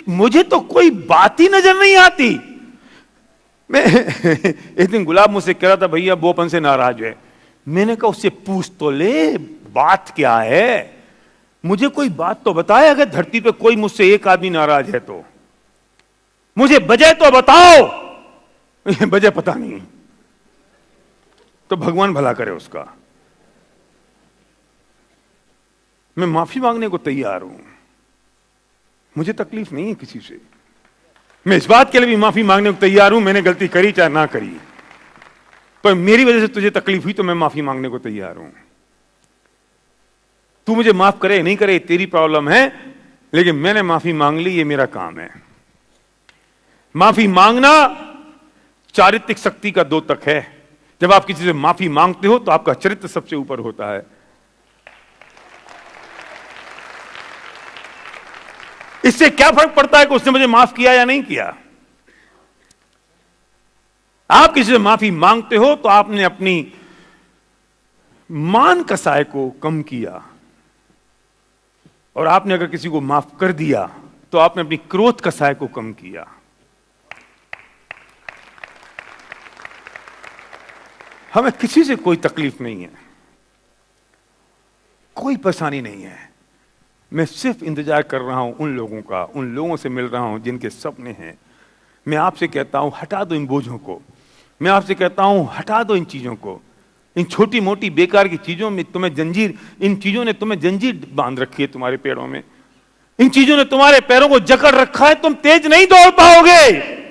मुझे तो कोई बात ही नजर नहीं आती। मैं एक दिन गुलाब मुझसे कह रहा था भैया वो अपन से नाराज है। मैंने कहा उससे पूछ तो ले बात क्या है, मुझे कोई बात तो बताए। अगर धरती पे कोई मुझसे एक आदमी नाराज है तो मुझे वजह तो बताओ। वजह पता नहीं तो भगवान भला करे उसका। मैं माफी मांगने को तैयार हूं, मुझे तकलीफ नहीं है किसी से। मैं इस बात के लिए भी माफी मांगने को तैयार हूं, मैंने गलती करी चाहे ना करी, पर मेरी वजह से तुझे तकलीफ हुई तो मैं माफी मांगने को तैयार हूं। तू मुझे माफ करे नहीं करे तेरी प्रॉब्लम है, लेकिन मैंने माफी मांग ली, ये मेरा काम है। माफी मांगना चारित्रिक शक्ति का द्योतक है। जब आप किसी से माफी मांगते हो तो आपका चरित्र सबसे ऊपर होता है। इससे क्या फर्क पड़ता है कि उसने मुझे माफ किया या नहीं किया। आप किसी से माफी मांगते हो तो आपने अपनी मान कसाय को कम किया, और आपने अगर किसी को माफ कर दिया तो आपने अपनी क्रोध कसाय को कम किया। हमें किसी से कोई तकलीफ नहीं है, कोई परेशानी नहीं है। मैं सिर्फ इंतजार कर रहा हूं उन लोगों का, उन लोगों से मिल रहा हूं जिनके सपने हैं। मैं आपसे कहता हूं हटा दो इन बोझों को, मैं आपसे कहता हूं हटा दो इन चीजों को, इन छोटी मोटी बेकार की चीजों में तुम्हें जंजीर, इन चीजों ने तुम्हें जंजीर बांध रखी है तुम्हारे पैरों में, इन चीजों ने तुम्हारे पैरों को जकड़ रखा है। तुम तेज नहीं दौड़ पाओगे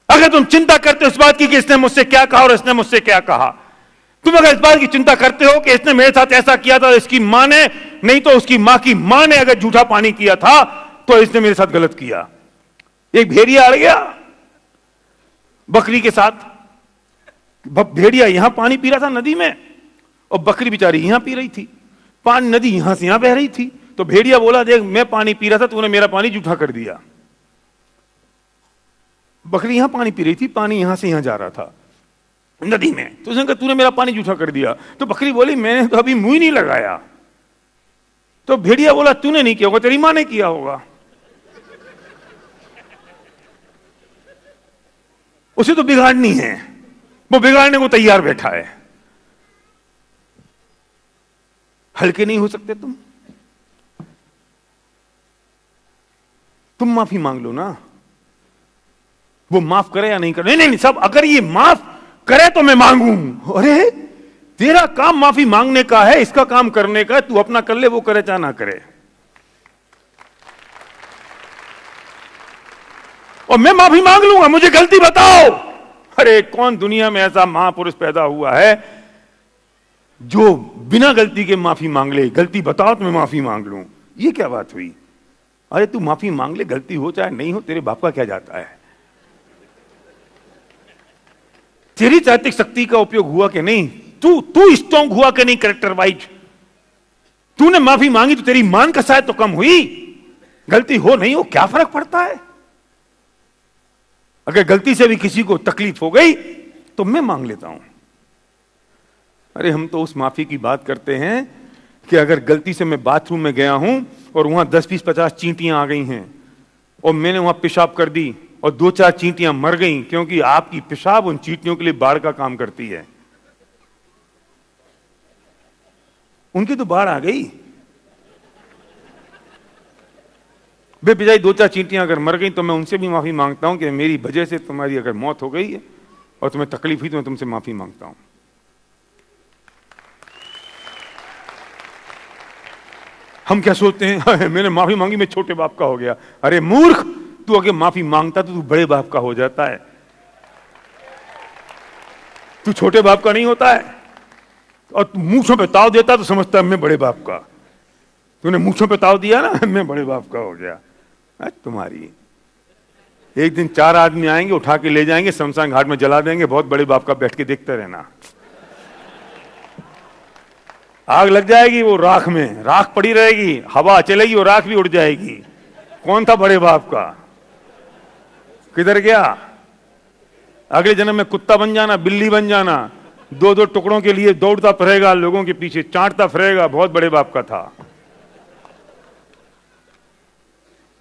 अगर तुम चिंता करते हो इस बात की कि इसने मुझसे क्या कहा और इसने मुझसे क्या कहा। तुम अगर इस बात की चिंता करते हो कि इसने मेरे साथ ऐसा किया था, इसकी मां ने, नहीं तो उसकी मां की मां ने अगर झूठा पानी किया था तो इसने मेरे साथ गलत किया। एक भेड़िया अड़ गया बकरी के साथ, भेड़िया यहां पानी पी रहा था नदी में और बकरी बेचारी यहां पी रही थी। पानी नदी यहां से यहां बह रही थी, तो भेड़िया बोला देख मैं पानी पी रहा था, तूने मेरा पानी झूठा कर दिया। बकरी यहां पानी पी रही थी, पानी यहां से यहां जा रहा था नदी में, तो उसने कहा तूने मेरा पानी झूठा कर दिया। तो बकरी बोली मैंने तो अभी मुंह ही नहीं लगाया। तो भेड़िया बोला तूने नहीं किया होगा, तेरी मां ने किया होगा। उसे तो बिगाड़नी है, वो बिगाड़ने को तैयार बैठा है। हल्के नहीं हो सकते तुम माफी मांग लो ना। वो माफ करे या नहीं करे, नहीं नहीं सब, अगर ये माफ करे तो मैं मांगू। अरे तेरा काम माफी मांगने का है, इसका काम करने का है, तू अपना कर ले, वो करे चाहे ना करे। और मैं माफी मांग लूंगा, मुझे गलती बताओ। अरे कौन दुनिया में ऐसा महापुरुष पैदा हुआ है जो बिना गलती के माफी मांग ले। गलती बताओ तो मैं माफी मांग लूं, ये क्या बात हुई। अरे तू माफी मांग ले, गलती हो चाहे नहीं हो, तेरे बाप का क्या जाता है। तेरी चारित्रिक शक्ति का उपयोग हुआ कि नहीं, तू स्ट्रांग हुआ कि नहीं कैरेक्टर वाइज। तूने माफी मांगी तो तेरी मान कसाय तो कम हुई। गलती हो नहीं हो क्या फर्क पड़ता है। अगर गलती से भी किसी को तकलीफ हो गई तो मैं मांग लेता हूं। अरे हम तो उस माफी की बात करते हैं कि अगर गलती से मैं बाथरूम में गया हूं और वहां 10, 20, 50 चींटियां आ गई हैं और मैंने वहां पेशाब कर दी और 2-4 चींटियां मर गईं, क्योंकि आपकी पेशाब उन चींटियों के लिए बाढ़ का काम करती है। उनकी तो बाढ़ आ गई। बेपिजाई 2-4 चींटियां अगर मर गई तो मैं उनसे भी माफी मांगता हूं कि मेरी वजह से तुम्हारी अगर मौत हो गई है और तुम्हें तकलीफ हुई तो मैं तुमसे माफी मांगता हूं। हम क्या सोचते हैं मैंने माफी मांगी मैं छोटे बाप का हो गया। अरे मूर्ख, तू अगर माफी मांगता तो तू बड़े बाप का हो जाता है, तू छोटे बाप का नहीं होता है। और तू मूंछों पे ताव देता तो समझता है मैं बड़े बाप का। तूने मूंछों पे ताव दिया ना, मैं बड़े बाप का हो गया। तुम्हारी एक दिन 4 आदमी आएंगे, उठा के ले जाएंगे, शमशान घाट में जला देंगे, बहुत बड़े बाप का बैठ के देखते रहना। आग लग जाएगी, वो राख में राख पड़ी रहेगी, हवा चलेगी, वो राख भी उड़ जाएगी। कौन था बड़े बाप का, किधर गया। अगले जन्म में कुत्ता बन जाना, बिल्ली बन जाना, 2-2 टुकड़ों के लिए दौड़ता फिरेगा, लोगों के पीछे चाटता फिरेगा, बहुत बड़े बाप का था।